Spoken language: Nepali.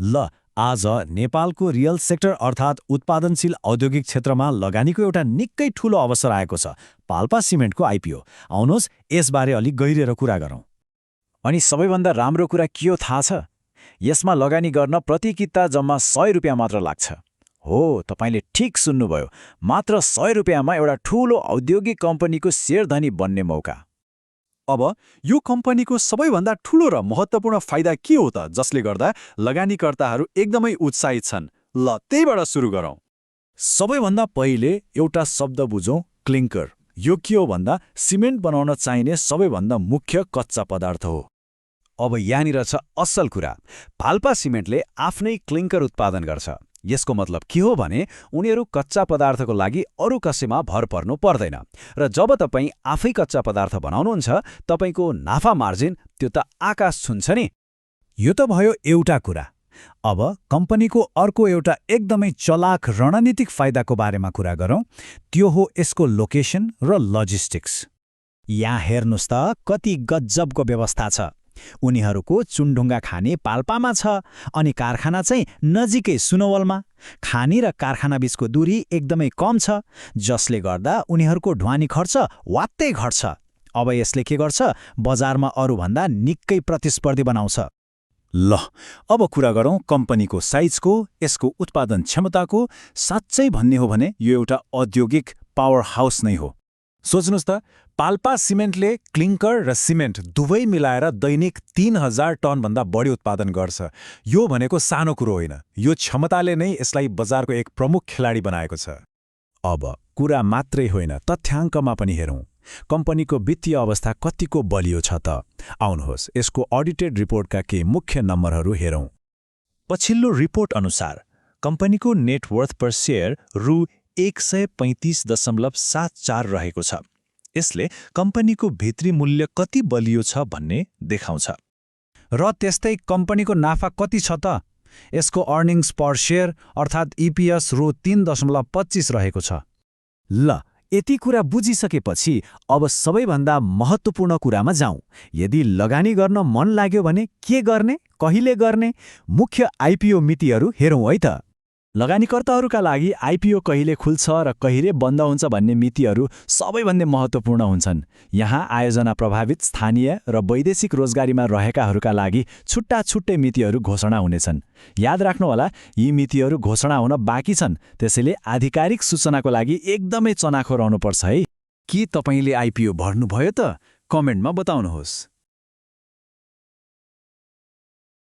ल आज नेपालको रियल सेक्टर अर्थात् उत्पादनशील औद्योगिक क्षेत्रमा लगानीको एउटा निकै ठूलो अवसर आएको छ, पाल्पा सिमेन्टको आइपिओ। आउनुहोस् यसबारे अलि गहिरेर कुरा गरौँ। अनि सबैभन्दा राम्रो कुरा के हो थाहा छ? यसमा लगानी गर्न प्रति किता जम्मा 100 रुपियाँ मात्र लाग्छ। हो, तपाईले ठीक सुन्नुभयो, मात्र 100 रुपियाँमा एउटा ठूलो औद्योगिक कम्पनीको शेयरधनी बन्ने मौका। अब यो कम्पनीको सबैभन्दा ठूलो र महत्त्वपूर्ण फाइदा के हो त, जसले गर्दा लगानीकर्ताहरू एकदमै उत्साहित छन्? ल त्यहीबाट सुरु गरौँ। सबैभन्दा पहिले एउटा शब्द बुझौँ, क्लिङ्कर। यो के हो भन्दा सिमेन्ट बनाउन चाहिने सबैभन्दा मुख्य कच्चा पदार्थ हो। अब यहाँनिर छ असल कुरा। पाल्पा सिमेन्टले आफ्नै क्लिङ्कर उत्पादन गर्छ। यसको मतलब के हो भने उनीहरू कच्चा पदार्थको लागि अरू कसैमा भर पर्नु पर्दैन। र जब तपाईँ आफै कच्चा पदार्थ बनाउनुहुन्छ, तपाईँको नाफा मार्जिन त्यो त आकाश छुन्छ नि। यो त भयो एउटा कुरा। अब कम्पनीको अर्को एउटा एकदमै चलाक रणनीतिक फाइदाको बारेमा कुरा गरौँ। त्यो हो यसको लोकेसन र लजिस्टिक्स। यहाँ हेर्नुहोस् त कति गजबको व्यवस्था छ। उनीहरूको चुनढुङ्गा खानी पाल्पामा छ अनि कारखाना चाहिँ नजिकै सुनवलमा। खानी र कारखाना बीचको दूरी एकदमै कम छ, जसले गर्दा उनीहरूको ढुवानी खर्च वात्तै घट्छ। अब यसले के गर्छ? बजारमा अरूभन्दा निकै प्रतिस्पर्धी बनाउँछ। ल अब कुरा गरौँ कम्पनीको साइजको, यसको उत्पादन क्षमताको। साँच्चै भन्ने हो भने यो एउटा औद्योगिक पावर हाउस नै हो। सोच्नुहोस् त, पाल्पा सिमेन्टले क्लिङ्कर र सिमेन्ट दुवै मिलाएर दैनिक 3000 टनभन्दा बढी उत्पादन गर्छ। यो भनेको सानो कुरो होइन। यो क्षमताले नै यसलाई बजारको एक प्रमुख खेलाडी बनाएको छ। अब कुरा मात्रै होइन, तथ्याङ्कमा पनि हेरौँ। कम्पनीको वित्तीय अवस्था कतिको बलियो छ त? आउनुहोस् यसको अडिटेड रिपोर्टका केही मुख्य नम्बरहरू हेरौँ। पछिल्लो रिपोर्ट अनुसार कम्पनीको नेटवर्थ पर शेयर रु 135.74 रहेको छ। यसले कम्पनीको भित्री मूल्य कति बलियो छ भन्ने देखाउँछ। र त्यस्तै कम्पनीको नाफा कति छ त? यसको अर्निङ्स पर शेयर अर्थात् इपिएस रु 3.25 रहेको छ। ल यति कुरा बुझिसकेपछि अब सबैभन्दा महत्त्वपूर्ण कुरामा जाउँ। यदि लगानी गर्न मन लाग्यो भने के गर्ने, कहिले गर्ने? मुख्य आइपिओ मितिहरू हेरौँ है त। लगानीकर्ताहरूका लागि आइपिओ कहिले खुल्छ र कहिले बन्द हुन्छ भन्ने मितिहरू सबैभन्दा महत्त्वपूर्ण हुन्छन्। यहाँ आयोजना प्रभावित स्थानीय र वैदेशिक रोजगारीमा रहेकाहरूका लागि छुट्टा छुट्टै मितिहरू घोषणा हुनेछन्। याद राख्नुहोला, यी मितिहरू घोषणा हुन बाँकी छन्, त्यसैले आधिकारिक सूचनाको लागि एकदमै चनाखो रहनुपर्छ है। के तपाईँले आइपिओ भर्नुभयो त? कमेन्टमा बताउनुहोस्।